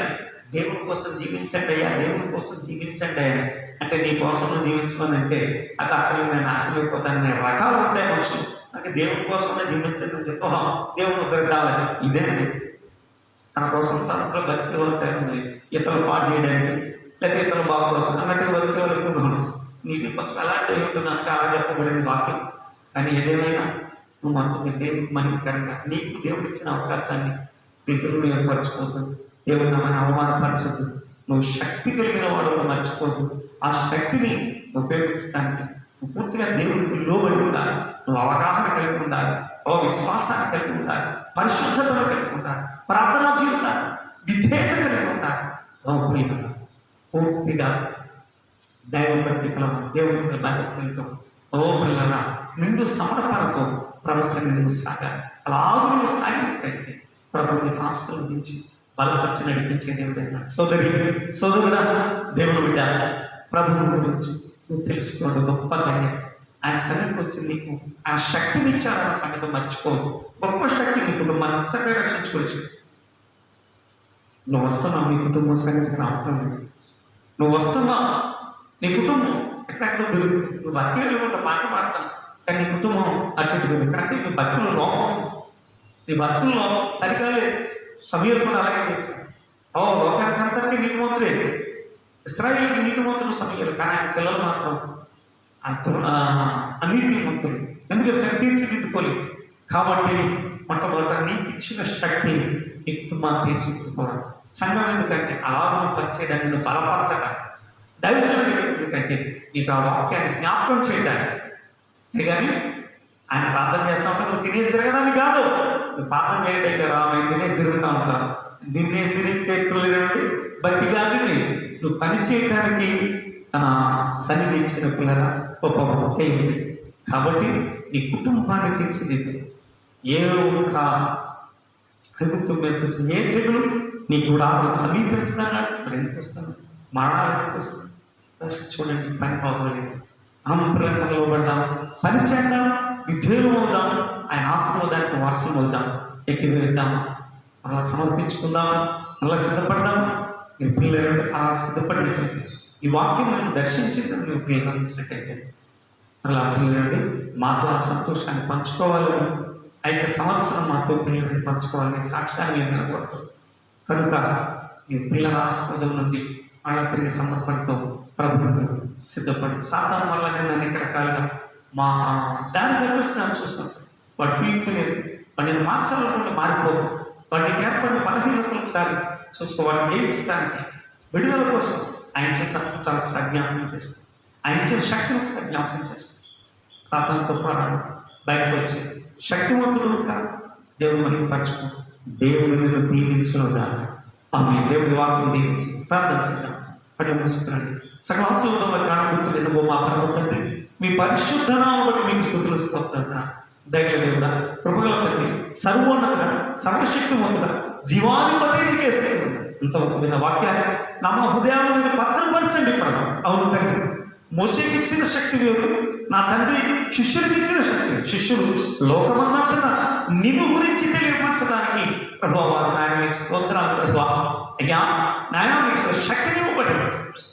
దేవుని కోసం జీవించండి అయ్యా, దేవుని కోసం జీవించండి అయ్యా అంటే నీ కోసం నువ్వు జీవించుకొని అంటే అది అక్కడ నేను నాశనం అయిపోతాను. నేను రకాలు ఉంటాయి మనుషులు, అంటే దేవుని కోసమే జీవించండి అని చెప్పి దేవుని దగ్గర రావాలి. ఇదేంటి తన కోసం తనలో బతికే వచ్చారు, ఇతరులు పాడు చేయడానికి లేదా ఇతరుల బాగు కోసం అన్నట్టుగా బతికే వాళ్ళు ఎక్కువగా ఉంటుంది. నీకు బతుకు అలాంటివి ఉంటున్నాక అలా చెప్పబడింది వాక్యం. కానీ ఏదేమైనా నువ్వు అంటుంది దేవుడికి మహిమకరంగా నీకు దేవుడు ఇచ్చిన అవకాశాన్ని ఇతరులు ఏర్పరచుకోవద్దు, దేవుని నామని అవమానపరచద్దు. నువ్వు శక్తి కలిగిన వాడు మర్చిపోద్దు. ఆ శక్తిని ఉపయోగించడానికి నువ్వు పూర్తిగా దేవుడికి లోబడి ఉండాలి. నువ్వు అవగాహన కలిగి ఉండాలి, విశ్వాసాన్ని కలిగి ఉండాలి, పరిశుద్ధతను కలిగి ఉండాలి, ప్రార్థనా జీవితాన్ని విధేయత కలిగి ఉండాలి. ప్రియులుగా పూర్తిగా దైవభక్తితో దేవుని భక్తితో ప్రియులరా నిండు సమర్పణతో ప్రవచన నువ్వు సాగాలి. అలాగే నువ్వు సాగినట్టయితే ప్రభుని ఆశీర్వదించి బలపరిచి నడిపించే దేవుడైనా. సోదరుడా, దేవుని బిడ్డ, ప్రభువు గురించి నువ్వు తెలుసుకోవడం గొప్ప ధన్యత. ఆయన సన్నిధికి వచ్చి నీకు ఆయన శక్తిని ఇచ్చాడన్న సంగతి మర్చిపోదు. గొప్ప శక్తి నీ కుటుంబాన్ని అంతగా రక్షించుకోవచ్చు. నువ్వు వస్తున్నావు, నీ కుటుంబం సంగతికి రావటం లేదు. నువ్వు వస్తున్నావు, నీ కుటుంబం ఎక్కడెక్కడ దొరుకుతుంది. నువ్వు భక్తిలో ఉంటే మాట మాడతాను కానీ నీ కుటుంబం అటు దొరుకుతుంది. అంటే నీ భక్తులు లోపం, నీ భక్తుల్లో సరిగా లేదు. సమయం కూడా అలాగే చేశాను. లోకానికి అంతటికీ నీతిమంతుడే, ఇశ్రాయేలుకి నీతిమంతులు సమయాలు, కానీ ఆయన పిల్లలు మాత్రం అనీతిమంతులు. ఎందుకంటే శక్తి తీర్చిదిద్దుకోలేదు. కాబట్టి మొట్టమొదట నీకు ఇచ్చిన శక్తి నీ కుటుంబాన్ని తీర్చిదిద్దుకోవడం. సంఘం ఎందుకంటే అలాగను పనిచేయడానికి, నిన్ను బలపరచడానికి, దైవజనుడికి ఎందుకంటే నీకు ఆ వాక్యాన్ని జ్ఞాపకం చేయడానికి. అంతేగాని ఆయన ప్రార్థన చేస్తా ఉంటా నువ్వు తినేసి తిరగడానికి కాదు. నువ్వు ప్రార్థన చేయండి అయితే మేము తినేసి తిరుగుతూ ఉంటాను. తినేసి తిరుగుతుంటే బతి కాదు. నువ్వు పని చేయడానికి తన సన్నిధి ఇచ్చిన పిల్లల గొప్ప భక్తి ఉంది. కాబట్టి నీ కుటుంబాన్ని తీర్చిదిద్దు. ఏ ఒక్క ప్రభుత్వం మీదకి వచ్చిన ఏ తెగులు నీ కూడా సమీపించదా మరి ఎందుకు వస్తాను, మరణాలు ఎందుకు వస్తుంది? చూడండి, పని బాగోలేదు, ప్రేమలో పడ్డాం, పని చేద్దాం, విధేయులు అవుదాం, ఆయన ఆశీర్వాదానికి వారసులు అవుదాం, వెళ్దామా, అలా సమర్పించుకుందాం, అలా సిద్ధపడదాం. నీ పిల్లలు అలా సిద్ధపడినట్టయితే, ఈ వాక్యం నేను దర్శించిందని నువ్వు పిల్లలు అందించినట్టయితే అలా పిల్లలండి మాతో ఆ సంతోషాన్ని పంచుకోవాలని, ఆ యొక్క సమర్పణ మాతో పిల్లలని పంచుకోవాలని సాక్ష్యాన్ని నేను నిలబడుతుంది. కనుక నీ పిల్లల ఆస్పదం నుండి వాళ్ళ తిరిగి సమర్పణతో ప్రభుత్వం సిద్ధపడి సాతాను వల్ల నేను అనేక రకాలుగా మా దాని దగ్గర చూస్తాను. వాడు పీక్కునేది వాడిని మార్చాలనుకుంటే మారిపోవు. వాడికి ఏర్పడిన బలహీనతలు ఒకసారి చూసుకో. వాడిని వేయించడానికి విడుదల కోసం ఆయన చేసే అద్భుతాలకు సజ్ఞాపనం చేస్తాం, ఆయన చేసే శక్తిని ఒకసారి జ్ఞాపకం చేస్తాం. సాతానుతో పోరాడు బయటకు వచ్చి శక్తివంతుడు కాదు. దేవుడు మహిమపరచుకో. దేవుడు నిన్ను దీవించునుగా. ఆమె దేవుడి వాక్యం దీవించి ప్రార్థన చేద్దాం. పట్ల మూసుకురండి. సకల ఆశీర్వాదం కానబుద్ధులు ఎందుకో మా ప్రభుత్వం మీ పరిశుద్ధ నామమును బట్టి మీకు స్తుతులు స్తోత్రాలు. దైవ దేవుడా, కృపగల తండ్రి, సర్వోన్నతుడా, సర్వశక్తివంతుడా, జీవాధిపతి నీకేస్తే ఇంతవరకు విన్న వాక్యాన్ని నా హృదయాలను మీరు భద్రపరచండి ప్రభు. అవును తండ్రి, మోషేకి ఇచ్చిన శక్తి వేరు, నా తండ్రి శిష్యుడికి ఇచ్చిన శక్తి. శిష్యుడు లోకమంతటా నిన్ను గురించి తెలియపరచడానికి ప్రభు వారు నాయన మీకు స్తోత్రాలు ప్రభు. అయ్యా నాయన మీకు శక్తిని ఇవ్వబడి,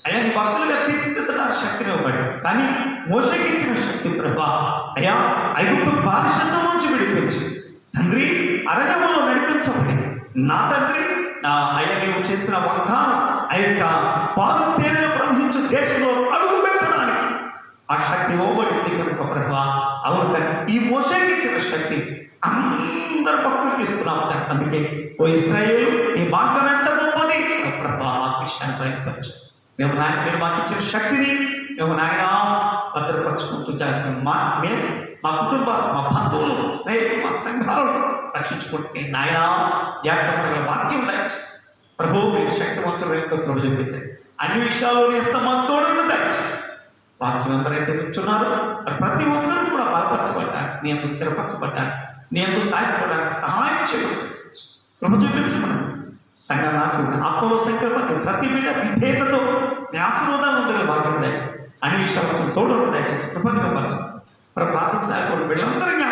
అయ్యా నీ భక్తులుగా తీర్చిదిద్దడానికి శక్తిని ఇవ్వబడి, కానీ మోషేకి ఇచ్చిన శక్తి ప్రభు అయ్యా ఐగుప్తు బానిసత్వం నుంచి విడిపించి తండ్రి అరణ్యంలో నడిపించబడి, నా తండ్రి అయ్యా నీవు చేసిన వాగ్దానం ఆ యొక్క పాలు తేనెలు ప్రవహించు దేశంలో అడుగు పెట్టడానికి ఆ శక్తి ఇవ్వబడింది కనుక ప్రభు. అవును తండ్రి, ఈ మోషేకి ఇచ్చిన శక్తి అందరు భక్తులకి ఇస్తున్నాము తండ్రి. అందుకే ఓ ఇశ్రాయేలు నీ మార్గం ఎంత గొప్పది ప్రభు, మా విషయాన్ని బయటపరచు. మేము నాయన మీరు మాకు ఇచ్చిన శక్తిని మేము నాయన భద్రపరచుకుంటూ మేము మా కుటుంబాలు, మా బంధువులు, స్నేహితులు, మా సంఘాలను రక్షించుకుంటే నాయన జాగ్రత్త వాక్యం దాచి ప్రభు మీరు శక్తివంతులు ఎంతో ప్రభు చూపించండి. అన్ని విషయాల్లో నేస్తమంతోడు దాచి వాక్యం ఎందరైతే కూర్చున్నారో ప్రతి ఒక్కరూ కూడా బలపరచబడ్డారు, నీ అందు స్థిరపరచబడ్డారు, నీ అందు సాయపడడానికి సహాయం చేయడం ప్రభు చూపించమని సంఘాన్ని ఆశీర్వదం ఆత్మలో సంకల్పం ప్రతి బిడ్డ విధేయతతో నీ ఆశీర్వాదాలు ఉండే భాగ్యం దాచి అన్ని విషయాలు తోడు దయచేసి కృపదిగా పరచు. ప్రార్థన సాయపడు వీళ్ళందరినీ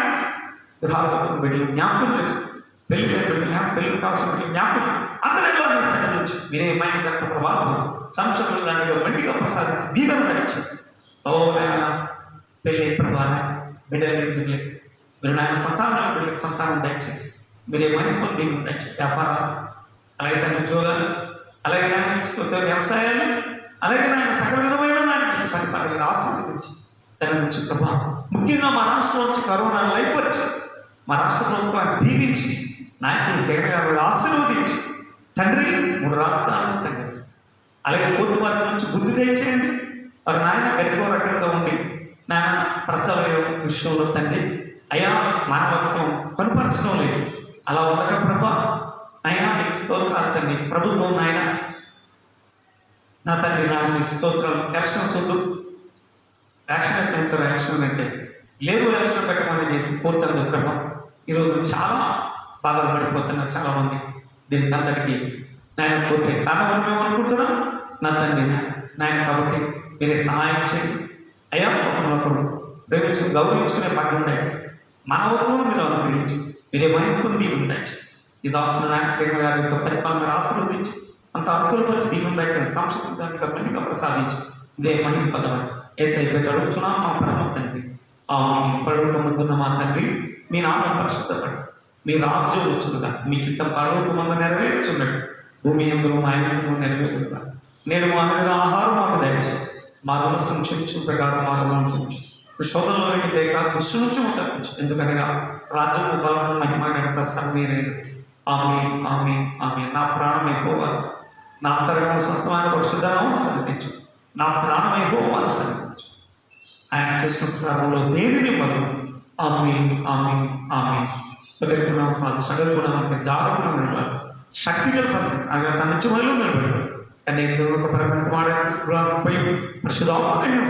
వివాహం బిడ్డలు జ్ఞాపకం చేసుకో, పెళ్లి పెళ్లి కావాల్సిన బిడ్డలు జ్ఞాపకం అందరిలో సరిచి మీరే మైండ్ గత ప్రభావం సంశయం దానిగా మండిగా ప్రసాదించి దీవెన ధరించి ఓనా పెళ్ళి ప్రభావం బిడ్డలు మీరు నాయన సంతానం బిడ్డలకు సంతానం దయచేసి మీరే మైండ్ దీవెన దయచేసి వ్యాపారాలు, అలాగే తన ఉద్యోగాలు, అలాగే నాయన వ్యవసాయాలు, అలాగే నాయన సకల విధమైన నాయన పరిపాలన ఆశీర్వదించి తెలంగాణ ప్రభావం ముఖ్యంగా మా రాష్ట్రం వచ్చి కరోనా లైపరిచి మా రాష్ట్ర ప్రభుత్వాన్ని దీవించి నాయకులు జగన్ ఆశీర్వదించి తండ్రి 3 రాష్ట్రాలను తండ్రి అలాగే కోర్టు వారి నుంచి బుద్ధి దయచేయండి. వారి నాయన గడిపో రకంగా ఉండి నాయన ప్రసవ విషయంలో తండ్రి అయా మానవత్వం కనుపరచడం లేదు. అలా ఉండగా ప్రభా నాయన మీకు స్తోత్రాలు తండ్రి. ప్రభుత్వం నాయన నా తండ్రి నా మీకు స్తోత్రాలు. ఎలక్షన్స్ వద్దు, యాక్షన్ వేసిన యాక్షన్ అంటే లేదు, యాక్షన్ పెట్టమని చేసి కోరుతాను ప్రభా. ఈరోజు చాలా బాధలు పడిపోతున్నారు చాలామంది. దీనికి అందరికీ నాయన కోరితే కారణం మేము అనుకుంటున్నాం నా తండ్రి నాయన. కాబట్టి మీరే సహాయం చేయండి అయ్యా. ఒకరినొకరు ప్రేమించుకుని గౌరవించుకునే పట్ల ఉండేసి మానవత్వం మీరు అనుగ్రహించి మీరే మైంపుని దీవుండొచ్చు. ఇది అవసరం నాయన గారి యొక్క పరిపాలన ఆశీర్వదించి అంత అనుకూలపరిచి దీవుండొచ్చు సాంస్కృతిక మెండుగా ప్రసాదించి ఇదే మహింపదమని ఏసై అడుగుతున్నాం మా పరమ తండ్రి. మీ పడుక ముందున్న మా తండ్రి మీ నామం పరిశుద్ధపడి మీ రాజ్యం వచ్చునుగా, మీ చిత్తం పడవకు మందు నెరవేర్చున్నట్టు భూమి ఎందుకు మా ఆయనను నెరవేరుగా. నేడు మా మీద ఆహారం మాకు దయచే, మా రుణం క్షమించు ప్రకారం మా రుణం క్షమించు. శోధనలోనికి దేక కృషి నుంచి ఉండవచ్చు. ఎందుకనగా రాజ్యము బలము మహిమ ఘనత సర్వీరైన ఆమె ఆమె ఆమె. నా ప్రాణమే పోవాలి, నా అంతరంగం స్వస్థమైన పరిశుద్ధనామం సరిదించు, నా ప్రాణమే పోవాలి సరిదించు. ఆయన చేసిన ప్రారంభంలో దేనిని మనం ఆమె ఆమె ఆమె తొలగుణం సగలుగుణం జాగ్రత్తగా నిలబడాలి. శక్తి గల పర్సన్ తన నుంచి మళ్ళీ నిలబడాలి. కానీ పరమైన వాడే పరిశుద్ధ